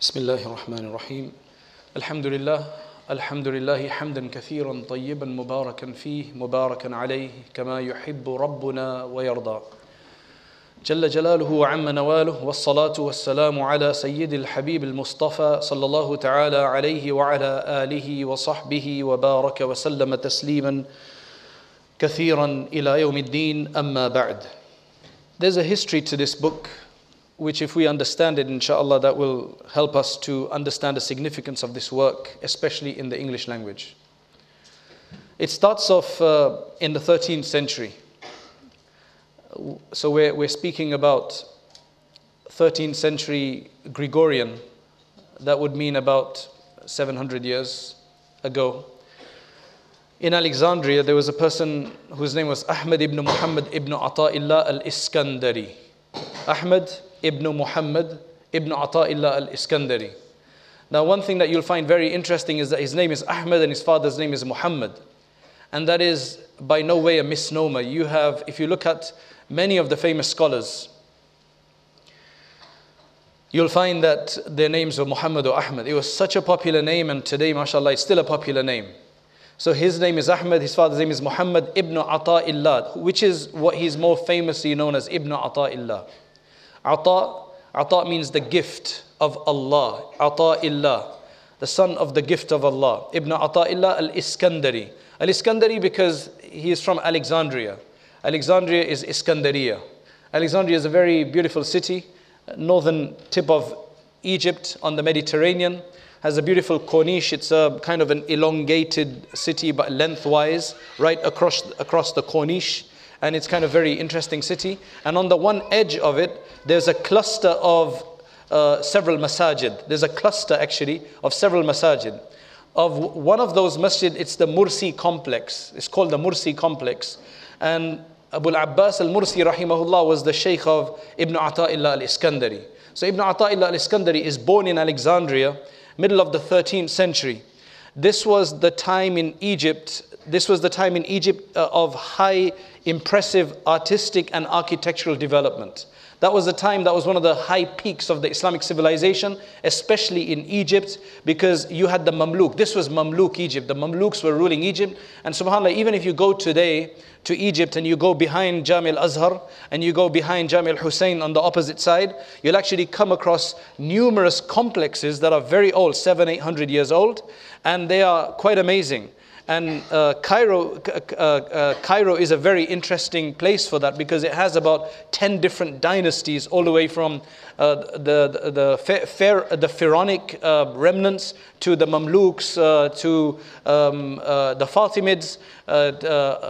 بسم الله الرحمن الرحيم الحمد لله حمدا كثيرا طيبا مباركا فيه مباركا عليه كما يحب ربنا ويرضى جل جلاله وعم نواله والصلاة والسلام على سيد الحبيب المصطفى صلى الله تعالى عليه وعلى آله وصحبه وبارك وسلم تسليما كثيرا إلى يوم الدين أما بعد. There's a history to this book which, if we understand it, inshallah, that will help us to understand the significance of this work, especially in the English language. It starts off in the 13th century. So we're speaking about 13th century Gregorian. That would mean about 700 years ago. In Alexandria, there was a person whose name was Ahmad ibn Muhammad ibn Ata'illah al-Iskandari. Ahmad ibn Muhammad ibn Ata'illah al-Iskandari. Now, one thing that you'll find very interesting is that his name is Ahmad and his father's name is Muhammad. And that is by no way a misnomer. You have, if you look at many of the famous scholars, you'll find that their names were Muhammad or Ahmad. It was such a popular name, and today, mashallah, it's still a popular name. So his name is Ahmad, his father's name is Muhammad ibn Ata'illah, which is what he's more famously known as, Ibn Ata'illah. Ata means the gift of Allah. Ata'illah, the son of the gift of Allah. Ibn Ata'illah al-Iskandari. Al-Iskandari because he is from Alexandria. Alexandria is Iskandariya. Alexandria is a very beautiful city, northern tip of Egypt on the Mediterranean. Has a beautiful corniche. It's a kind of an elongated city, but lengthwise, right across the corniche. And it's kind of very interesting city. And on the one edge of it, there's a cluster of several masajid. There's a cluster actually of several masajid. Of one of those masjid, it's the Mursi complex. It's called the Mursi complex. And Abu al-Abbas al-Mursi rahimahullah was the Shaykh of Ibn Ata'illah al-Iskandari. So Ibn Ata'illah al-Iskandari is born in Alexandria, middle of the 13th century. This was the time in Egypt. Of high, impressive artistic and architectural development. That was the time that was one of the high peaks of the Islamic civilization, especially in Egypt, because you had the Mamluk. This was Mamluk Egypt. The Mamluks were ruling Egypt. And subhanAllah, even if you go today to Egypt and you go behind Jami al-Azhar and you go behind Jami al-Hussein on the opposite side, you'll actually come across numerous complexes that are very old, 700-800 years old, and they are quite amazing. And Cairo is a very interesting place for that because it has about 10 different dynasties, all the way from the Pharaonic remnants to the Mamluks to the Fatimids,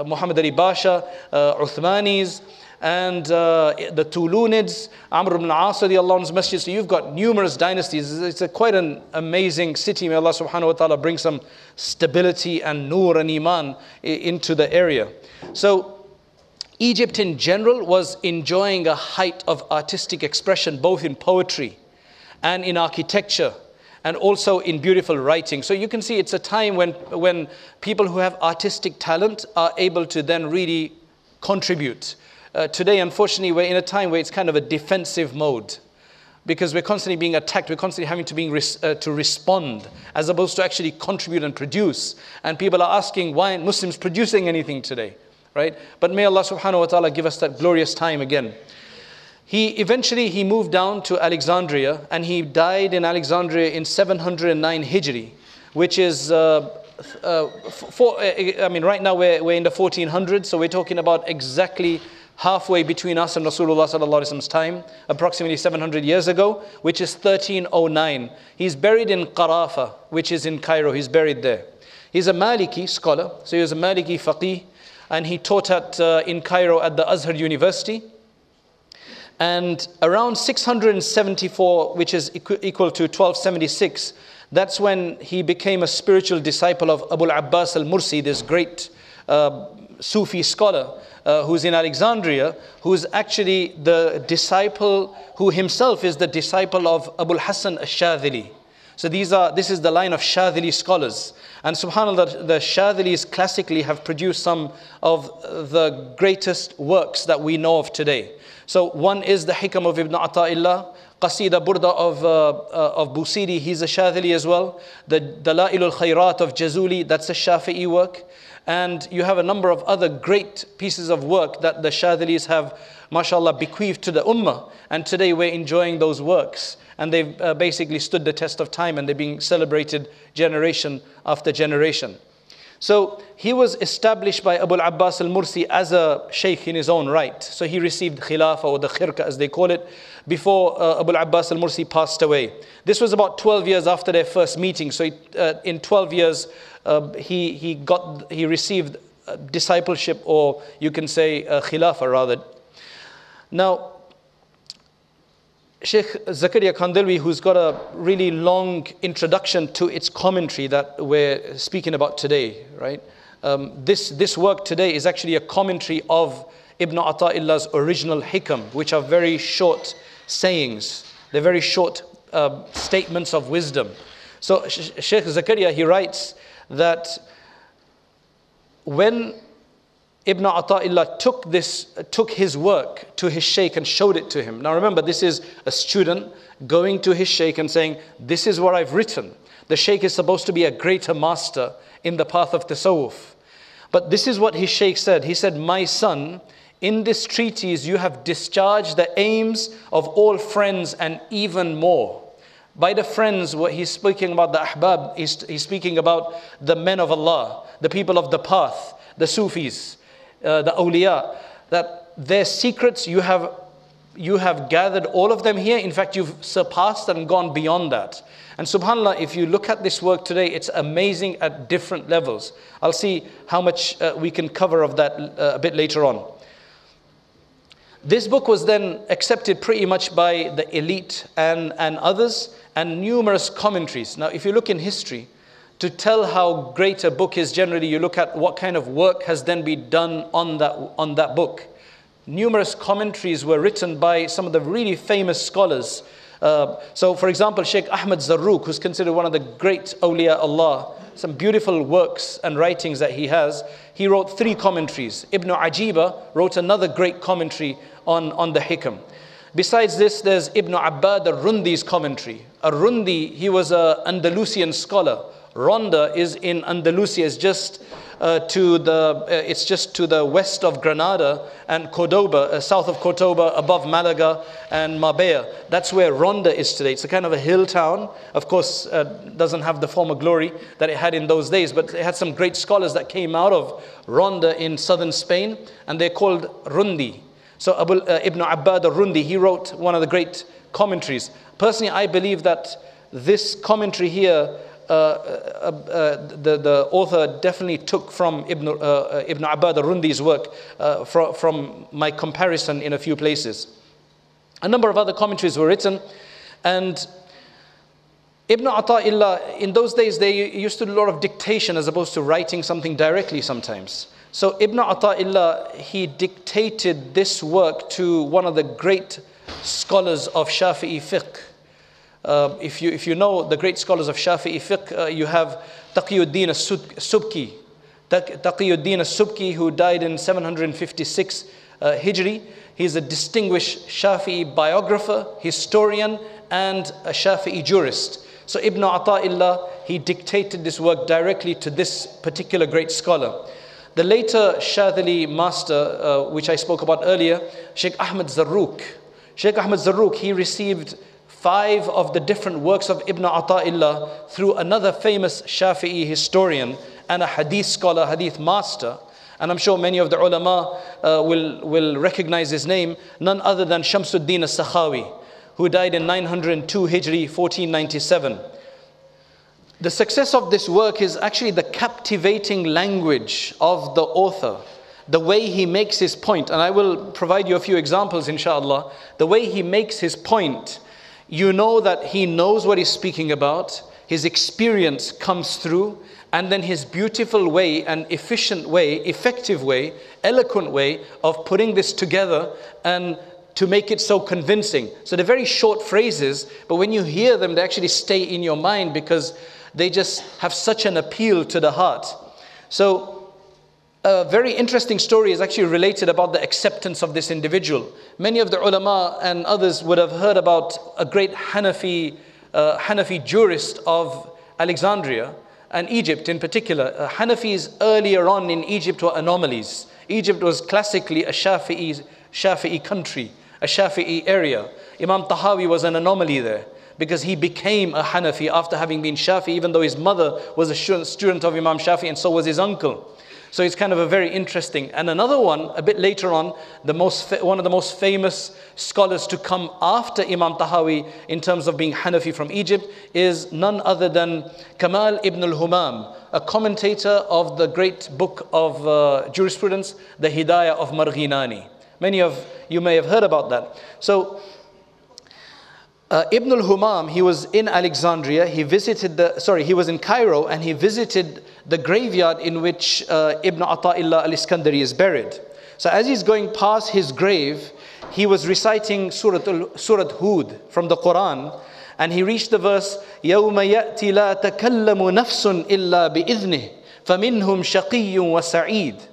Muhammad Ali Pasha, Uthmanis, and the Tulunids, Amr ibn al-As radiallahu anhu's masjid. So you've got numerous dynasties. It's quite an amazing city. May Allah subhanahu wa ta'ala bring some stability and nur and iman into the area. So Egypt in general was enjoying a height of artistic expression, both in poetry and in architecture, and also in beautiful writing. So you can see it's a time when people who have artistic talent are able to then really contribute. Today, unfortunately, we're in a time where it's kind of a defensive mode because we're constantly being attacked. We're constantly having to respond as opposed to actually contribute and produce. And people are asking, why aren't Muslims producing anything today? Right? But may Allah subhanahu wa ta'ala give us that glorious time again. He moved down to Alexandria and he died in Alexandria in 709 Hijri, which is right now we're in the 1400s, so we're talking about exactly halfway between us and Rasulullah sallallahu alaihi wasallam's time, approximately 700 years ago, which is 1309. He's buried in Qarafa, which is in Cairo. He's buried there. He's a Maliki scholar, so he was a Maliki faqih, and he taught in Cairo at the Azhar University. And around 674, which is equal to 1276, that's when he became a spiritual disciple of Abu al-Abbas al-Mursi, this great Sufi scholar who's in Alexandria, who's actually the disciple, who himself is the disciple of Abu al-Hasan al-Shadhili. So this is the line of Shadhili scholars. And subhanAllah, the Shadhilis classically have produced some of the greatest works that we know of today. So one is the Hikam of Ibn Ata'illah, Qasida Burda of Busiri, he's a Shadhili as well. The Dalailul Khairat of Jazuli, that's a Shafi'i work. And you have a number of other great pieces of work that the Shadhilis have, mashallah, bequeathed to the Ummah. And today we're enjoying those works. And they've basically stood the test of time, and they're being celebrated generation after generation. So he was established by Abu al-Abbas al-Mursi as a sheikh in his own right. So he received khilafah, or the khirka as they call it, before Abu al-Abbas al-Mursi passed away. This was about 12 years after their first meeting. So in 12 years, he received discipleship, or you can say khilafah rather. Now, Shaykh Zakaria Kandilwi, who's got a really long introduction to its commentary that we're speaking about today, right? This work today is actually a commentary of Ibn Ata'illah's original Hikam, which are very short sayings. They're very short statements of wisdom. So Shaykh Zakaria, he writes that when Ibn Ata'illah took his work to his sheikh and showed it to him. Now remember, this is a student going to his sheikh and saying, this is what I've written. The sheikh is supposed to be a greater master in the path of tasawwuf. But this is what his sheikh said. He said, my son, in this treatise you have discharged the aims of all friends and even more. By the friends, what he's speaking about, the ahbab, he's speaking about the men of Allah, the people of the path, the Sufis, the awliya, that their secrets you have gathered all of them here. In fact, you've surpassed and gone beyond that. And subhanAllah, if you look at this work today, it's amazing at different levels. I'll see how much we can cover of that a bit later on. This book was then accepted pretty much by the elite and others, and numerous commentaries. Now, if you look in history, to tell how great a book is, generally you look at what kind of work has then been done on that book. Numerous commentaries were written by some of the really famous scholars. So for example, Shaykh Ahmad Zarruq, who's considered one of the great awliya Allah, some beautiful works and writings that he has. He wrote 3 commentaries. Ibn Ajiba wrote another great commentary on the Hikam. Besides this, there's Ibn Abbad al-Rundi's commentary. Al-Rundi, he was an Andalusian scholar. Ronda is in Andalusia, it's just to the west of Granada and Cordoba, south of Cordoba, above Malaga and Marbella. That's where Ronda is today. It's a kind of a hill town. Of course, doesn't have the former glory that it had in those days, but it had some great scholars that came out of Ronda in southern Spain, and they're called Rundi. So Ibn Abbad al-Rundi, he wrote one of the great commentaries. Personally, I believe that this commentary here, the author definitely took from Ibn Abbad al-Rundi's work from my comparison in a few places. A number of other commentaries were written, and Ibn Ata'illah, in those days they used to do a lot of dictation as opposed to writing something directly sometimes. So Ibn Ata'illah, he dictated this work to one of the great scholars of Shafi'i fiqh. If you know the great scholars of Shafi'i fiqh, you have Taqiyuddin al-Subki. Taqiyuddin al-Subki, who died in 756 Hijri. He's a distinguished Shafi'i biographer, historian, and a Shafi'i jurist. So Ibn Ata'illah, he dictated this work directly to this particular great scholar. The later Shadhili master, which I spoke about earlier, Shaykh Ahmad Zarruq. Shaykh Ahmad Zarruq, he received 5 of the different works of Ibn Ata'illah through another famous Shafi'i historian and a hadith scholar, hadith master. And I'm sure many of the ulama will recognize his name, none other than Shamsuddin al-Sakhawi, who died in 902 Hijri, 1497. The success of this work is actually the captivating language of the author, the way he makes his point. And I will provide you a few examples, inshallah. The way he makes his point, you know that he knows what he's speaking about, his experience comes through, and then his beautiful way and efficient way, effective way, eloquent way of putting this together and to make it so convincing. So they're very short phrases, but when you hear them, they actually stay in your mind because they just have such an appeal to the heart. So a very interesting story is actually related about the acceptance of this individual. Many of the ulama and others would have heard about a great Hanafi jurist of Alexandria and Egypt in particular. Hanafis earlier on in Egypt were anomalies. Egypt was classically a Shafi'i country, a Shafi'i area. Imam Tahawi was an anomaly there because he became a Hanafi after having been Shafi'i, even though his mother was a student of Imam Shafi'i and so was his uncle. So it's kind of a very interesting. And another one, a bit later on, one of the most famous scholars to come after Imam Tahawi in terms of being Hanafi from Egypt is none other than Kamal ibn al-Humam, a commentator of the great book of jurisprudence, the Hidayah of Marghinani. Many of you may have heard about that. So Ibn al-Humam, he was in Alexandria, he was in Cairo and he visited the graveyard in which Ibn Ata'illah al-Iskandari is buried. So as he's going past his grave, he was reciting Surah Hud from the Qur'an, and he reached the verse, يَوْمَ يَأْتِ لَا تَكَلَّمُ نَفْسٌ إِلَّا بِإِذْنِهِ فَمِنْهُمْ شَقِيٌّ وَسَعِيدٌ.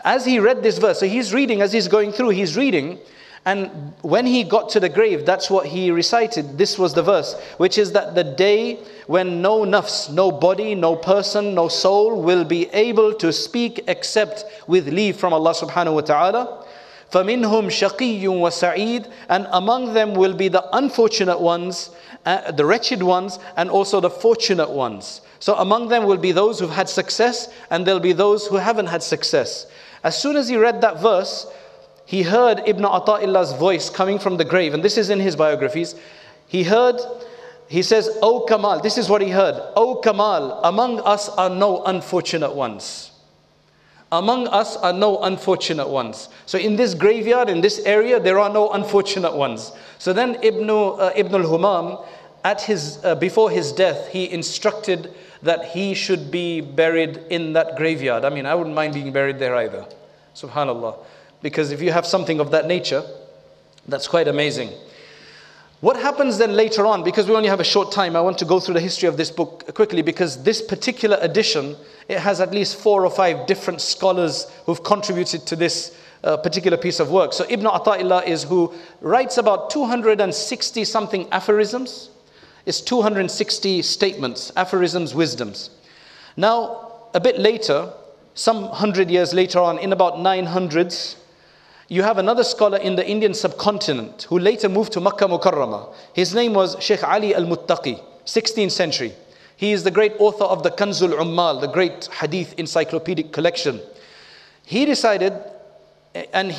As he read this verse, so he's reading, as he's going through, he's reading, and when he got to the grave, that's what he recited. This was the verse, which is that the day when no nafs, no body, no person, no soul will be able to speak except with leave from Allah subhanahu wa ta'ala. فَمِنْهُمْ شَقِيٌّ وَسَعِيدٌ. And among them will be the unfortunate ones, the wretched ones, and also the fortunate ones. So among them will be those who've had success, and there'll be those who haven't had success. As soon as he read that verse, he heard Ibn Ata'illah's voice coming from the grave, and this is in his biographies. He says, "O Kamal," this is what he heard, "O Kamal, among us are no unfortunate ones. Among us are no unfortunate ones." So in this graveyard, in this area, there are no unfortunate ones. So then Ibn al-Humam, before his death, he instructed that he should be buried in that graveyard. I mean, I wouldn't mind being buried there either. Subhanallah. Because if you have something of that nature, that's quite amazing. What happens then later on, because we only have a short time, I want to go through the history of this book quickly, because this particular edition, it has at least 4 or 5 different scholars who've contributed to this particular piece of work. So Ibn Ata'illah is who writes about 260 something aphorisms. It's 260 statements, aphorisms, wisdoms. Now, a bit later, some 100 years later on, in about 900s, you have another scholar in the Indian subcontinent who later moved to Makkah Mukarramah. His name was Shaykh Ali Muttaqi, 16th century. He is the great author of the Kanzul Ummal, the great hadith encyclopedic collection. He decided, and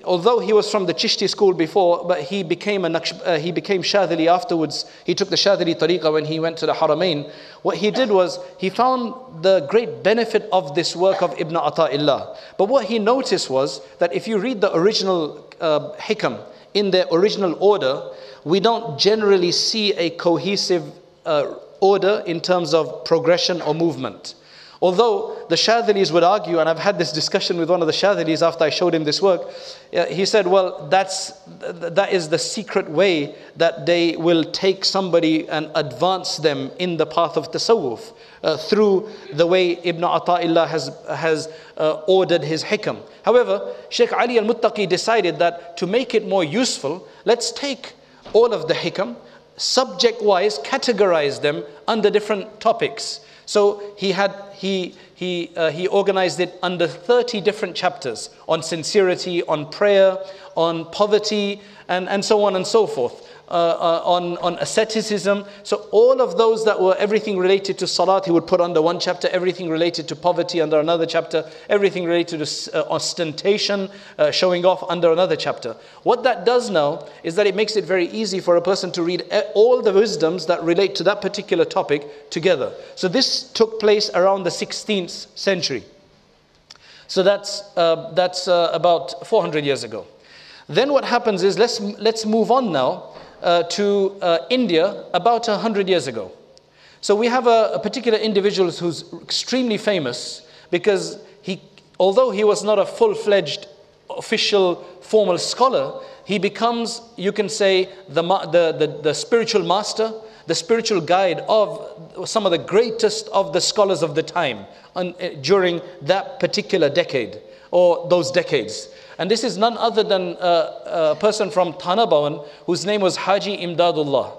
although he was from the Chishti school before, but he became Shadhili afterwards. He took the Shadhili tariqah when he went to the Haramain. What he did was, he found the great benefit of this work of Ibn Ata'illah. But what he noticed was that if you read the original Hikam in their original order, we don't generally see a cohesive order in terms of progression or movement. Although the Shadhilis would argue, and I've had this discussion with one of the Shadhilis after I showed him this work, he said, well, that is the secret way that they will take somebody and advance them in the path of tasawwuf, through the way Ibn Ata'illah has ordered his hikam. However, Shaykh Ali Muttaqi decided that to make it more useful, let's take all of the hikam, subject-wise, categorize them under different topics. So he organized it under 30 different chapters on sincerity, on prayer, on poverty, and so on and so forth. On asceticism. So all of those that were everything related to salat, he would put under one chapter, everything related to poverty under another chapter, everything related to ostentation, showing off under another chapter. What that does now is that it makes it very easy for a person to read all the wisdoms that relate to that particular topic together. So this took place around the 16th century. So that's about 400 years ago. Then what happens is, let's move on now to India about 100 years ago. So we have a particular individual who's extremely famous because although he was not a full-fledged official formal scholar, he becomes, you can say, the spiritual master, the spiritual guide of some of the greatest of the scholars of the time during that particular decade or those decades. And this is none other than a person from Thanabawan whose name was Haji Imdadullah.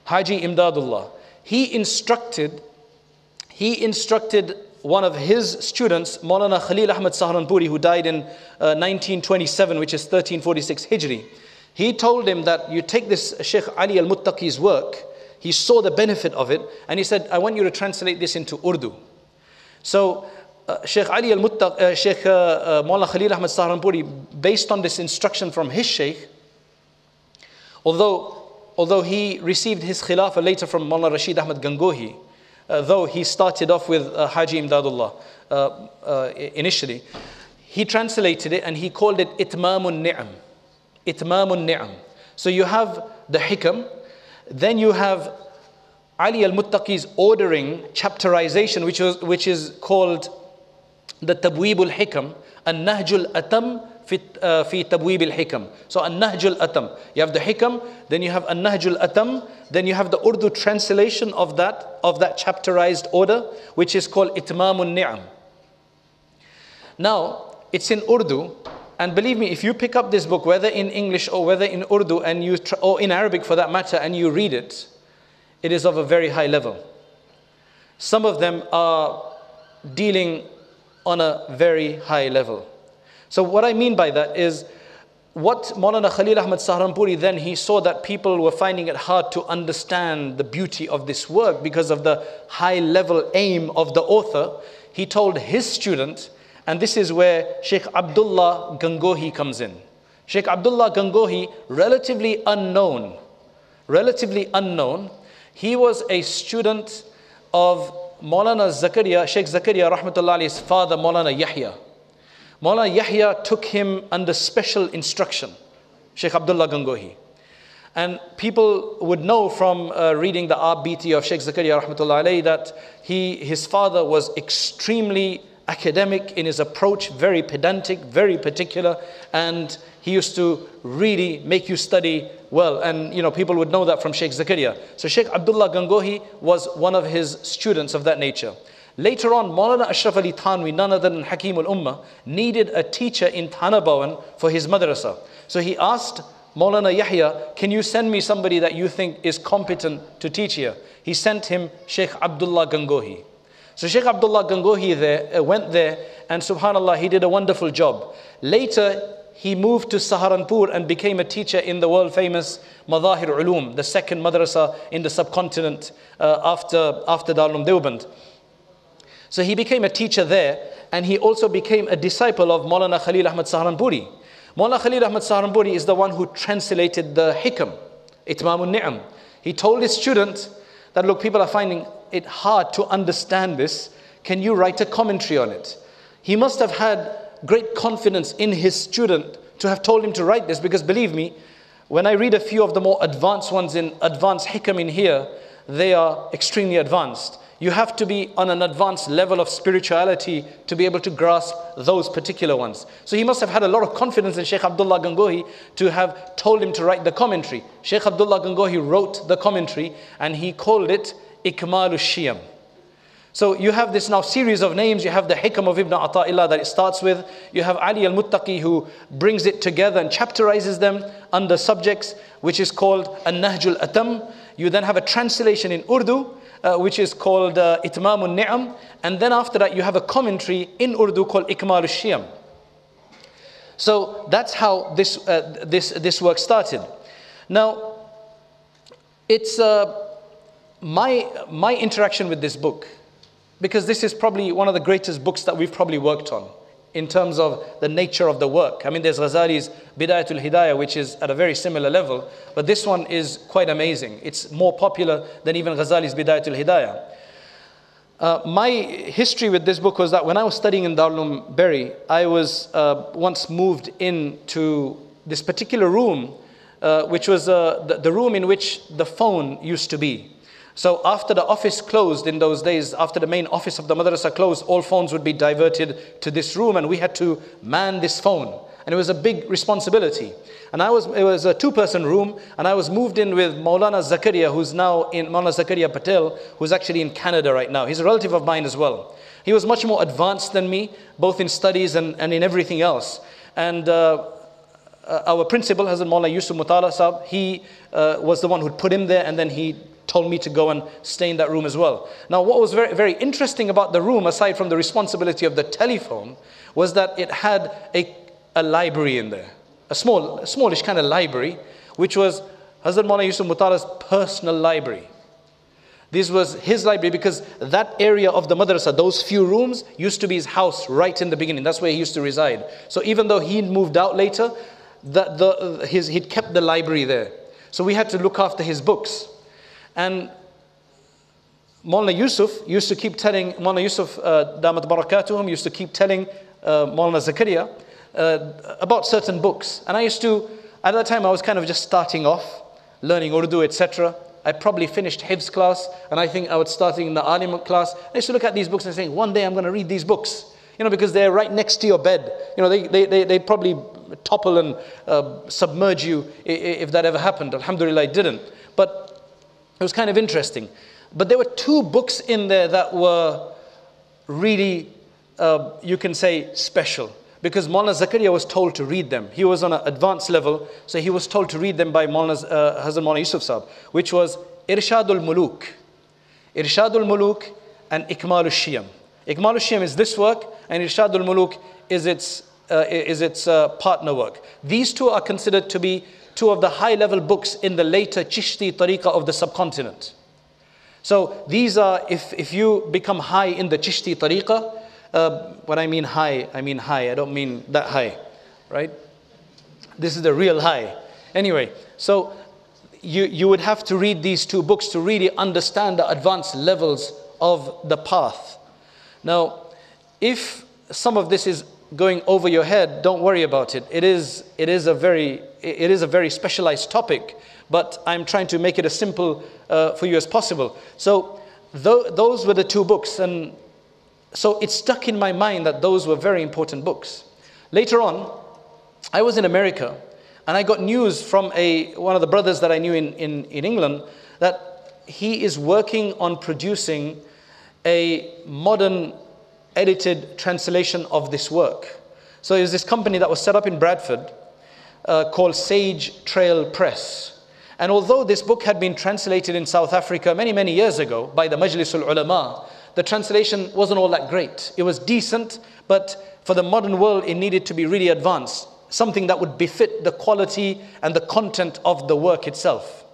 Haji Imdadullah. He instructed one of his students, Maulana Khalil Ahmad Saharanpuri, who died in 1927, which is 1346 Hijri. He told him that you take this Shaykh Ali Muttaqi's work. He saw the benefit of it, and he said, I want you to translate this into Urdu. So Shaykh Ali Muttaqi, Shaykh Maulana Khalil Ahmad Saharanpuri, based on this instruction from his Shaykh, although he received his khilafah later from Maulana Rashid Ahmad Gangohi, though he started off with Haji Imdadullah initially, he translated it and he called it Itmamun Ni'am. Itmamun Ni'am. So you have the Hikam, then you have Ali al-Muttaqi's ordering chapterization, which is called the Tabweeb al-Hikam, An-Nahj al-Atam fi Tabweeb al-Hikam. So An-Nahj al-Atam. You have the Hikam, then you have An-Nahj al-Atam, then you have the Urdu translation of that chapterized order, which is called Itmamun Ni'am. Now, it's in Urdu, and believe me, if you pick up this book, whether in English or whether in Urdu, or in Arabic for that matter, and you read it, it is of a very high level. Some of them are dealing on a very high level. So what I mean by that is, what Maulana Khalil Ahmad Saharanpuri then, he saw that people were finding it hard to understand the beauty of this work because of the high level aim of the author. He told his student, and this is where Shaykh Abdullah Gangohi comes in. Shaykh Abdullah Gangohi, relatively unknown. He was a student of Maulana Zakaria, Shaykh Zakaria Rahmatullah Alayhi's father, Maulana Yahya. Maulana Yahya took him under special instruction, Shaykh Abdullah Gangohi. And people would know from reading the Abiti of Shaykh Zakaria Rahmatullah Alayhi that his father was extremely academic in his approach, very pedantic, very particular, and he used to really make you study well. And people would know that from Shaykh Zakaria. So Shaykh Abdullah Gangohi was one of his students of that nature. Later on, Maulana Ashraf Ali Thanwi, none other than Hakim al-Ummah, needed a teacher in Thanabawan for his madrasa. So he asked Maulana Yahya, can you send me somebody that you think is competent to teach here? He sent him Shaykh Abdullah Gangohi. So Shaykh Abdullah Gangohi went there, and subhanallah, he did a wonderful job. Later, he moved to Saharanpur and became a teacher in the world famous Madahir Ulum, the second madrasa in the subcontinent after Darul Deoband. So he became a teacher there, and he also became a disciple of Maulana Khalil Ahmad Saharanpuri. Maulana Khalil Ahmad Saharanpuri is the one who translated the Hikam, Itmamun Ni'am. He told his student that, look, people are finding it hard to understand this. Can you write a commentary on it? He must have had great confidence in his student to have told him to write this, because believe me, when I read a few of the more advanced ones in advanced Hikam in here, they are extremely advanced. You have to be on an advanced level of spirituality to be able to grasp those particular ones. So he must have had a lot of confidence in Shaykh Abdullah Gangohi to have told him to write the commentary. Shaykh Abdullah Gangohi wrote the commentary, and he called it Ikmalu Shiyam. So you have this now series of names. You have the Hikam of Ibn Ata'illah that it starts with. You have Ali al-Muttaqi, who brings it together and chapterizes them under subjects, which is called An-Nahj al-Atam. You then have a translation in Urdu, which is called Itmamun Ni'am. And then after that, you have a commentary in Urdu called Ikmal al-Shiyam. So that's how this work started. Now, it's my interaction with this book, because this is probably one of the greatest books that we've probably worked on in terms of the nature of the work. I mean, there's Ghazali's Bidayatul Hidayah, which is at a very similar level, but this one is quite amazing. It's more popular than even Ghazali's Bidayatul Hidayah. My history with this book was that when I was studying in Darul Berry, I was once moved into this particular room, which was the room in which the phone used to be. So after the office closed in those days, after the main office of the madrasa closed, all phones would be diverted to this room, and we had to man this phone. and it was a big responsibility. And it was a two-person room, and I was moved in with Maulana Zakaria, who's now in, Maulana Zakaria Patel, who's actually in Canada right now. He's a relative of mine as well. He was much more advanced than me, both in studies and in everything else. And our principal, Hazrat Maulana Yusuf Mutala Sahab, he was the one who put him there, and then he told me to go and stay in that room as well. Now, what was very, very interesting about the room, aside from the responsibility of the telephone, was that it had a library in there. A smallish kind of library, which was Hazrat Maulana Yusuf Mutala's personal library. This was his library, because that area of the madrasa, those few rooms, used to be his house right in the beginning. That's where he used to reside. So even though he moved out later, he'd kept the library there. So we had to look after his books. And Maulana Yusuf used to keep telling, Maulana Yusuf, Damat Barakatuhum, used to keep telling Maulana Zakaria about certain books. And I used to, at that time I was kind of just starting off, learning Urdu, etc. I probably finished Hifz class, and I think I was starting in the Alim class. I used to look at these books and saying, one day I'm going to read these books. You know, because they're right next to your bed. You know, they'd probably topple and submerge you if that ever happened. Alhamdulillah, it didn't. But it was kind of interesting. But there were two books in there that were really, you can say, special. Because Maulana Zakaria was told to read them. He was on an advanced level, so he was told to read them by Hazrat Maulana Yusuf Sahab, which was Irshadul Muluk. Irshadul Muluk and Ikmalul Shiyam. Ikmalul Shiyam is this work, and Irshadul Muluk is its partner work. These two are considered to be two of the high-level books in the later Chishti tariqah of the subcontinent. So these are, if you become high in the Chishti tariqah, when I mean high, I don't mean that high, right? This is the real high. Anyway, so you would have to read these two books to really understand the advanced levels of the path. Now, if some of this is going over your head, don't worry about it. It is a very specialized topic, but I'm trying to make it as simple for you as possible. So those were the two books, and so it stuck in my mind that those were very important books. Later on, I was in America, and I got news from one of the brothers that I knew in England, that he is working on producing a modern edited translation of this work. So there's this company that was set up in Bradford called Sage Trail Press. And although this book had been translated in South Africa many, many years ago by the Majlis al-Ulama, the translation wasn't all that great. It was decent, but for the modern world, it needed to be really advanced. Something that would befit the quality and the content of the work itself.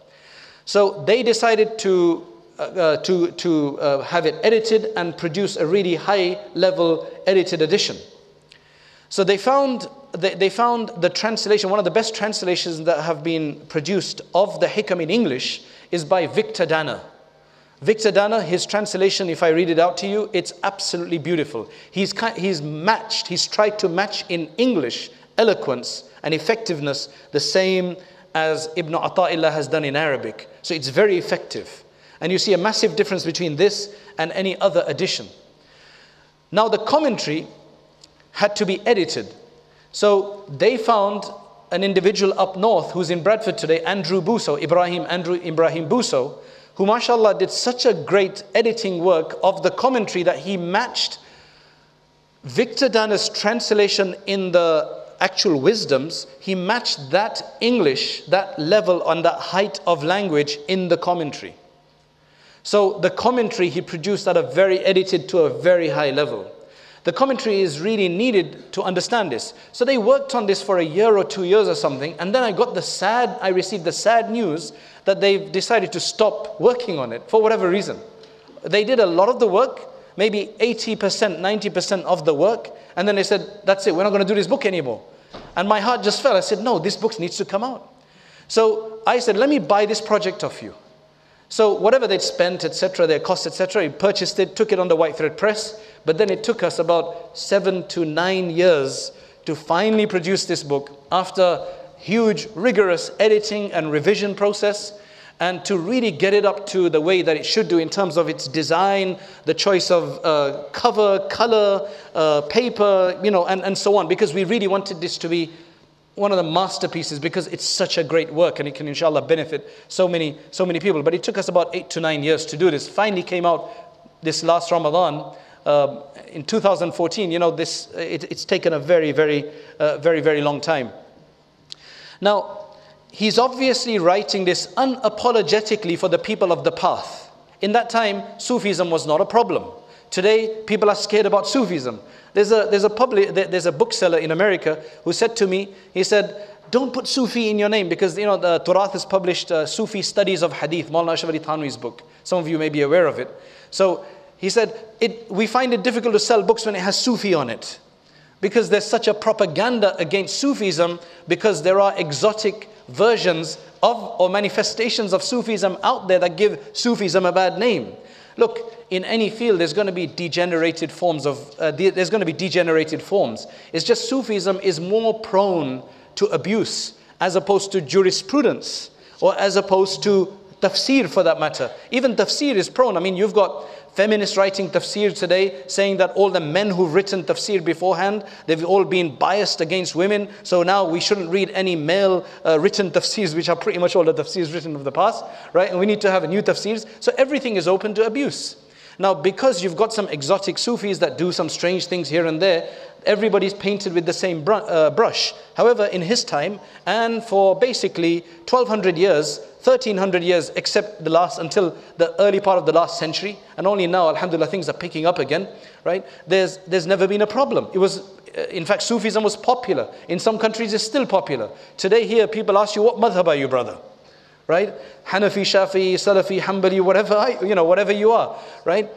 So they decided to have it edited and produce a really high-level edited edition. So they found the translation, one of the best translations that have been produced of the Hikam in English is by Victor Danner. Victor Danner, his translation, if I read it out to you, it's absolutely beautiful. He's tried to match in English eloquence and effectiveness the same as Ibn Ata'illah has done in Arabic. So it's very effective. And you see a massive difference between this and any other edition. Now the commentary had to be edited. So they found an individual up north who's in Bradford today, Ibrahim Booso, who mashallah did such a great editing work of the commentary that he matched Victor Danner's translation in the actual wisdoms. He matched that English, that level on that height of language in the commentary. So the commentary he produced edited to a very high level. The commentary is really needed to understand this. So they worked on this for a year or 2 years or something, and then I received the sad news that they've decided to stop working on it for whatever reason. They did a lot of the work, maybe 80%, 90% of the work, and then they said, that's it, we're not going to do this book anymore. And my heart just fell. I said, no, this book needs to come out. So I said, let me buy this project off you. So whatever they'd spent, etc., their costs, etc., he purchased it, took it on the White Thread Press, but then it took us about 7 to 9 years to finally produce this book after huge, rigorous editing and revision process. and to really get it up to the way that it should do in terms of its design, the choice of cover, color, paper, and so on, because we really wanted this to be one of the masterpieces, because it's such a great work and it can inshallah benefit so many people. But it took us about 8 to 9 years to do this. Finally came out this last Ramadan in 2014. It's taken a very long time. Now, he's obviously writing this unapologetically for the people of the path. In that time, Sufism was not a problem. Today, people are scared about Sufism. There's a bookseller in America who said to me, he said, don't put Sufi in your name, because the Turath has published Sufi studies of Hadith, Maulana Ashraf Ali Thanwi's book. Some of you may be aware of it. So he said, we find it difficult to sell books when it has Sufi on it, because there's such a propaganda against Sufism, because there are exotic versions of or manifestations of Sufism out there that give Sufism a bad name. Look, in any field there's going to be degenerated forms. It's just Sufism is more prone to abuse as opposed to jurisprudence, or as opposed to tafsir for that matter. Even tafsir is prone. I mean, you've got feminists writing tafsir today saying that all the men who've written tafsir beforehand, they've all been biased against women, so now we shouldn't read any male written tafsirs, which are pretty much all the tafsirs written of the past, right? And we need to have a new tafsirs. So everything is open to abuse. Now, because you've got some exotic Sufis that do some strange things here and there, everybody's painted with the same brush. However, in his time, and for basically 1200 years, 1300 years, except until the early part of the last century, and only now, alhamdulillah, things are picking up again, right? There's never been a problem. It was, in fact, Sufism was popular. In some countries, it's still popular. Today here, people ask you, what madhab are you, brother? Right? Hanafi, Shafi'i, Salafi, Hanbali, whatever you are, right?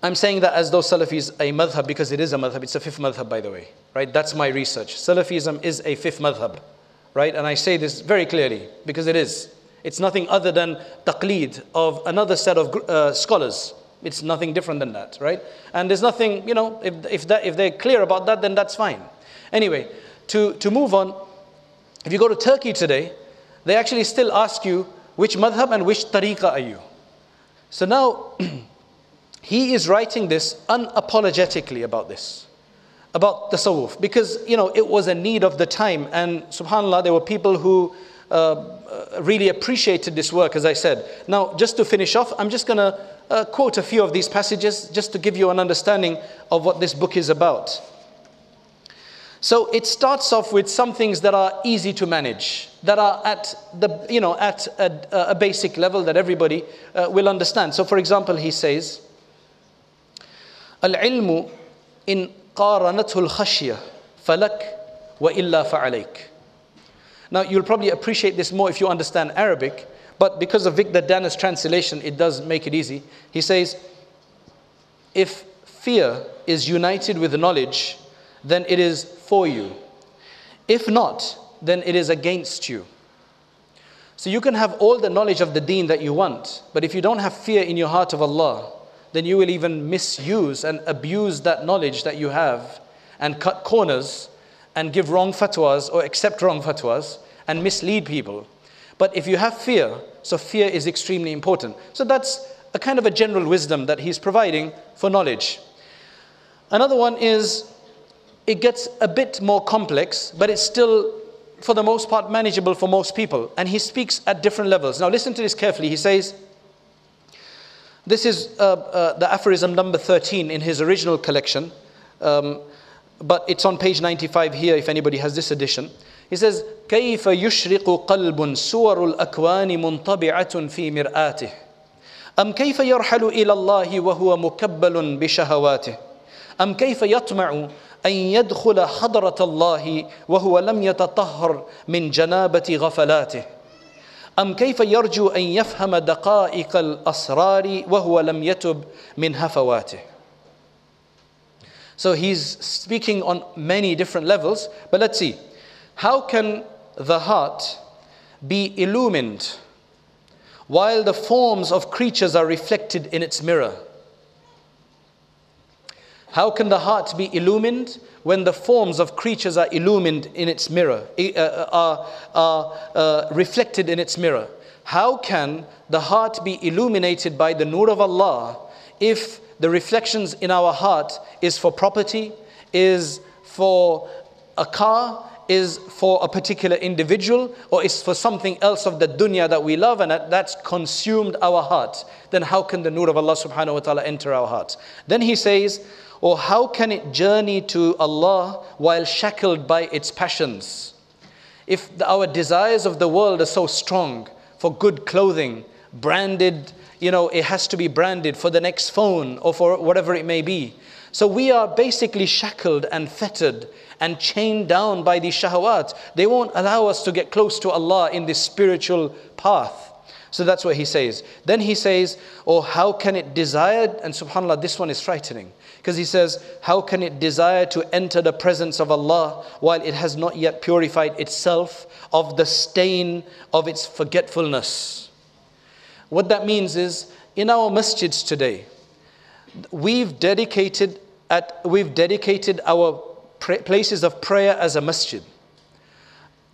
I'm saying that as though Salafi is a madhab, because it is a madhab. It's a fifth madhab, by the way, right? That's my research. Salafism is a fifth madhab, right? And I say this very clearly because it is. It's nothing other than taqleed of another set of scholars. It's nothing different than that, right? And there's nothing, if they're clear about that, then that's fine. Anyway, to move on, if you go to Turkey today, they actually still ask you which madhab and which tariqah are you. So now, he is writing this unapologetically about this, about tasawwuf, because it was a need of the time, and subhanallah, there were people who really appreciated this work, as I said. Now, just to finish off, I'm just going to quote a few of these passages just to give you an understanding of what this book is about. So it starts off with some things that are easy to manage, that are at a basic level that everybody will understand. So for example, he says, "Al-ilmu in qaranathu al-khashya falak wa illa fa'alayk." Now you'll probably appreciate this more if you understand Arabic, but because of Victor Dana's translation, it does make it easy. He says, if fear is united with knowledge, then it is for you. If not, then it is against you. So you can have all the knowledge of the deen that you want, but if you don't have fear in your heart of Allah, then you will even misuse and abuse that knowledge that you have, and cut corners and give wrong fatwas or accept wrong fatwas and mislead people. But if you have fear, so fear is extremely important. So that's a kind of a general wisdom that he's providing for knowledge. Another one is, it gets a bit more complex, but it's still, for the most part, manageable for most people. And he speaks at different levels. Now listen to this carefully. He says, this is the aphorism number 13 in his original collection, but it's on page 95 here if anybody has this edition. He says, كيف يشرق قلب صور الأكوان منطبعة في مرآته أم كيف يرحل إلى الله وهو مكبل بشهواته أم كيف يطمع أن يدخل حضرة الله وهو لم يتطهر من جنابة غفلاته أم كيف يرجو أن يفهم دقائق الأسرار وهو لم يتب من هفواته. So he's speaking on many different levels, but let's see. How can the heart be illumined while the forms of creatures are reflected in its mirror? How can the heart be illumined when the forms of creatures are illumined in its mirror, are reflected in its mirror? how can the heart be illuminated by the nur of Allah if the reflections in our heart is for property, is for a car, is for a particular individual, or is for something else of the dunya that we love, and that's consumed our heart? Then how can the nur of Allah subhanahu wa ta'ala enter our hearts? Then he says, or how can it journey to Allah while shackled by its passions? If our desires of the world are so strong, for good clothing, branded, it has to be branded, for the next phone or for whatever it may be. So we are basically shackled and fettered and chained down by these shahawat. They won't allow us to get close to Allah in this spiritual path. So that's what he says. Then he says, or how can it desire, and subhanAllah, this one is frightening, because he says, how can it desire to enter the presence of Allah while it has not yet purified itself of the stain of its forgetfulness? What that means is, in our masjids today, we've dedicated our places of prayer as a masjid.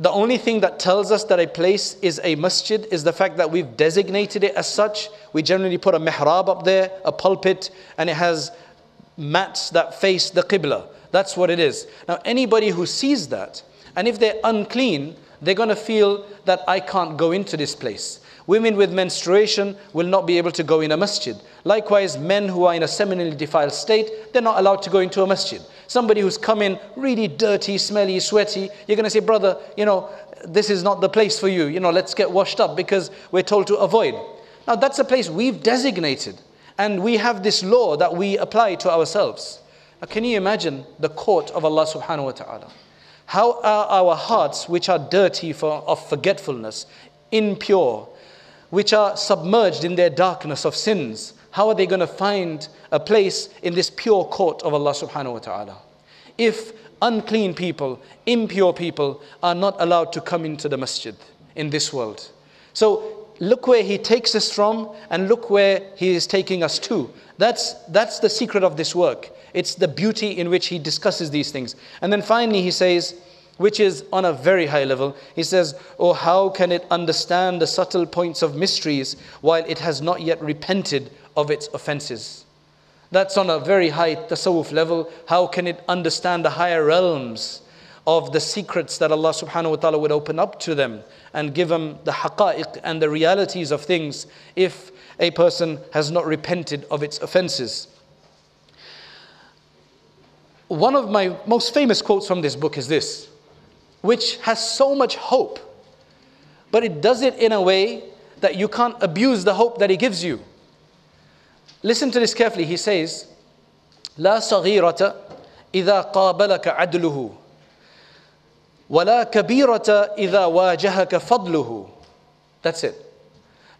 The only thing that tells us that a place is a masjid is the fact that we've designated it as such. We generally put a mihrab up there, a pulpit, and it has mats that face the qibla. That's what it is. Now anybody who sees that, and if they're unclean, they're going to feel that I can't go into this place. Women with menstruation will not be able to go in a masjid. Likewise, men who are in a seminally defiled state, they're not allowed to go into a masjid. Somebody who's come in really dirty, smelly, sweaty, you're going to say, brother, this is not the place for you. Let's get washed up, because we're told to avoid. Now that's a place we've designated, and we have this law that we apply to ourselves. Now can you imagine the court of Allah subhanahu wa ta'ala? How are our hearts, which are dirty of forgetfulness, impure, which are submerged in their darkness of sins, how are they going to find a place in this pure court of Allah subhanahu wa ta'ala? If unclean people, impure people are not allowed to come into the masjid in this world. So look where he takes us from, and look where he is taking us to. That's the secret of this work. It's the beauty in which he discusses these things. And then finally he says, which is on a very high level, he says, or how can it understand the subtle points of mysteries while it has not yet repented of its offenses? That's on a very high tasawwuf level. How can it understand the higher realms of the secrets that Allah subhanahu wa ta'ala would open up to them and give them the haqa'iq and the realities of things if a person has not repented of its offenses? One of my most famous quotes from this book is this, which has so much hope, but it does it in a way that you can't abuse the hope that he gives you. Listen to this carefully. He says, لا صغيرة إذا قابلك عدله ولا كبيرة إذا واجهك فضله. That's it.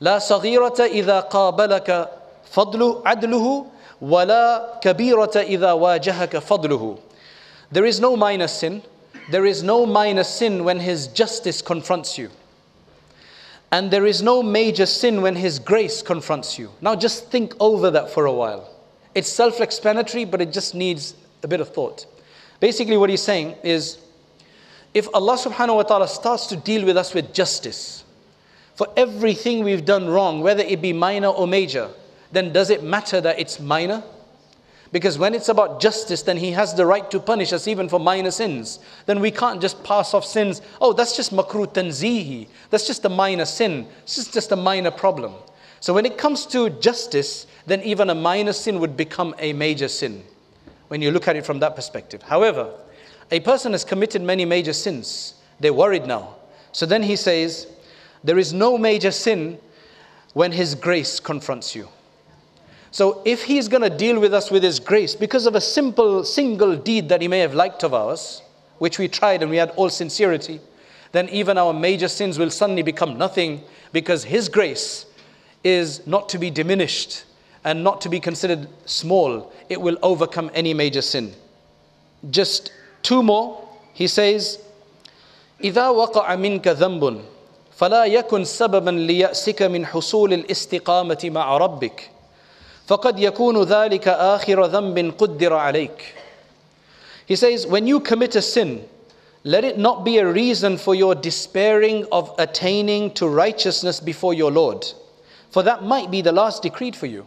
لا صغيرة إذا قابلك عدله ولا كبيرة إذا واجهك فضله. There is no minor sin. There is no minor sin when his justice confronts you. And there is no major sin when his grace confronts you. Now just think over that for a while. It's self-explanatory, but it just needs a bit of thought. Basically what he's saying is, if Allah subhanahu wa ta'ala starts to deal with us with justice, for everything we've done wrong, whether it be minor or major, then does it matter that it's minor? Because when it's about justice, then he has the right to punish us even for minor sins. Then we can't just pass off sins. Oh, that's just makruh tanzihi. That's just a minor sin. It's just a minor problem. So when it comes to justice, then even a minor sin would become a major sin, when you look at it from that perspective. However, a person has committed many major sins. They're worried now. So then he says, there is no major sin when his grace confronts you. So if he's going to deal with us with his grace because of a simple single deed that he may have liked of ours, which we tried and we had all sincerity, then even our major sins will suddenly become nothing, because his grace is not to be diminished and not to be considered small. It will overcome any major sin. Just two more. He says, إذا وقع منك ذنب فلا يكن سببا ليأسك من حصول الاستقامة مع ربك فقد يكون ذلك آخر ذنب قدر عليك. He says, when you commit a sin, let it not be a reason for your despairing of attaining to righteousness before your Lord, for that might be the last decreed for you.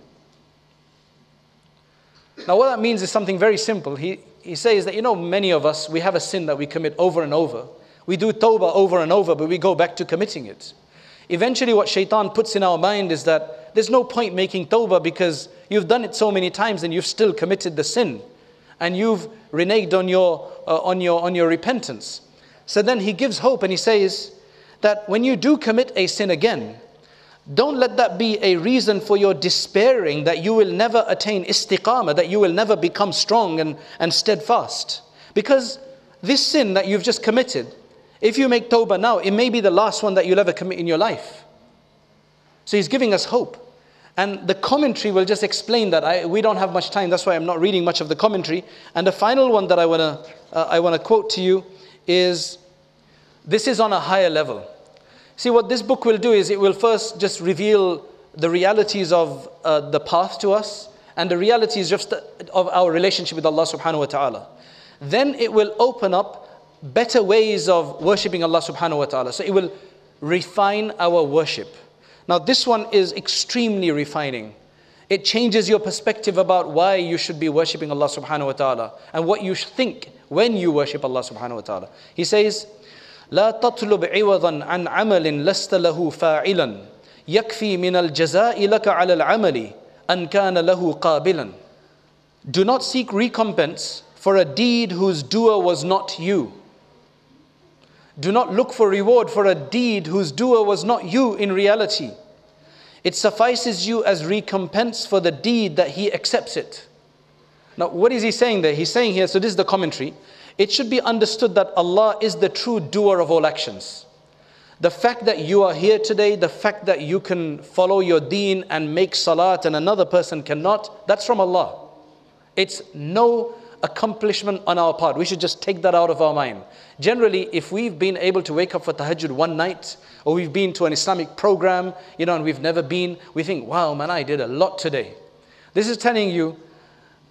Now what that means is something very simple. He says that, many of us, we have a sin that we commit over and over. We do tawbah over and over, but we go back to committing it. Eventually what shaitan puts in our mind is that there's no point making tawbah because you've done it so many times and you've still committed the sin. And you've reneged on your repentance. So then he gives hope and he says that when you do commit a sin again, don't let that be a reason for your despairing that you will never attain istiqamah, that you will never become strong and steadfast. Because this sin that you've just committed, if you make tawbah now, it may be the last one that you'll ever commit in your life. So he's giving us hope. And the commentary will just explain that. We don't have much time, that's why I'm not reading much of the commentary. And the final one that I want to quote to you is, this is on a higher level. See, what this book will do is it will first just reveal the realities of the path to us and the realities just of our relationship with Allah subhanahu wa ta'ala. Then it will open up better ways of worshipping Allah subhanahu wa ta'ala. So it will refine our worship. Now this one is extremely refining. It changes your perspective about why you should be worshipping Allah subhanahu wa ta'ala and what you think when you worship Allah subhanahu wa ta'ala. He says, لا تطلب عوضا عن عمل لست له فاعلا يكفي من الجزاء لك على العمل أن كان له قابلا. Do not seek recompense for a deed whose doer was not you. Do not look for reward for a deed whose doer was not you in reality. It suffices you as recompense for the deed that he accepts it. Now what is he saying there? He's saying here, so this is the commentary. It should be understood that Allah is the true doer of all actions. The fact that you are here today, the fact that you can follow your deen and make salat and another person cannot, that's from Allah. It's no accomplishment on our part. We should just take that out of our mind. Generally, if we've been able to wake up for tahajjud one night, or we've been to an Islamic program, and we've never been, we think, wow, man, I did a lot today. This is telling you,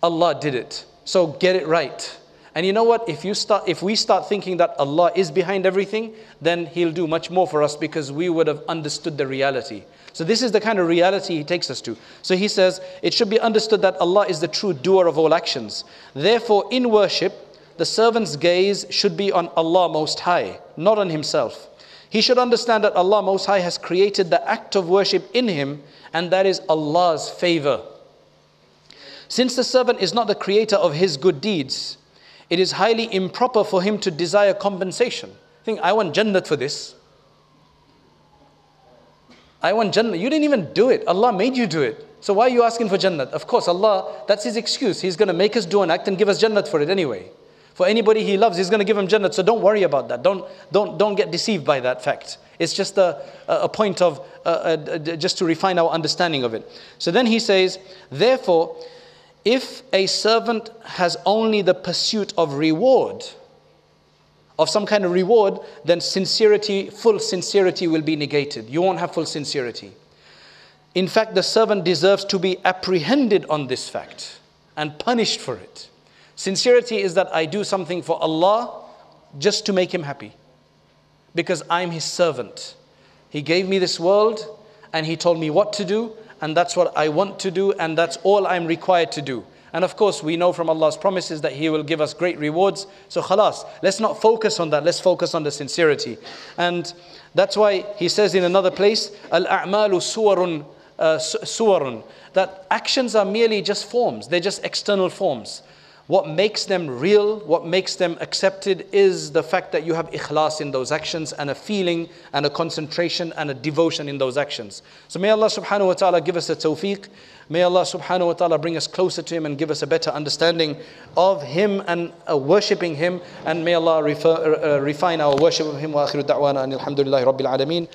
Allah did it. So get it right. And you know what? If we start thinking that Allah is behind everything, then He'll do much more for us because we would have understood the reality. So this is the kind of reality He takes us to. So he says, it should be understood that Allah is the true doer of all actions. Therefore, in worship, the servant's gaze should be on Allah Most High, not on himself. He should understand that Allah Most High has created the act of worship in him, and that is Allah's favor. Since the servant is not the creator of his good deeds, it is highly improper for him to desire compensation. Think, I want Jannat for this. I want Jannat. You didn't even do it. Allah made you do it. So why are you asking for Jannat? Of course, Allah, that's His excuse. He's going to make us do an act and give us Jannat for it anyway. For anybody He loves, He's going to give him Jannat. So don't worry about that. Don't get deceived by that fact. It's just a point of, just to refine our understanding of it. So then he says, therefore, if a servant has only the pursuit of reward, of some kind of reward, then sincerity, full sincerity will be negated. You won't have full sincerity. In fact, the servant deserves to be apprehended on this fact and punished for it. Sincerity is that I do something for Allah just to make Him happy. Because I'm His servant. He gave me this world and He told me what to do, and that's what I want to do, and that's all I'm required to do. And of course, we know from Allah's promises that He will give us great rewards. So khalas, let's not focus on that. Let's focus on the sincerity. And that's why He says in another place, al-a'malu suwarun, that actions are merely just forms. They're just external forms. What makes them real, what makes them accepted is the fact that you have ikhlas in those actions and a feeling and a concentration and a devotion in those actions. So may Allah subhanahu wa ta'ala give us a tawfiq. May Allah subhanahu wa ta'ala bring us closer to Him and give us a better understanding of Him and worshipping Him. And may Allah refine our worship of Him. Wa akhiru da'wana anil hamdulillahi rabbil alameen.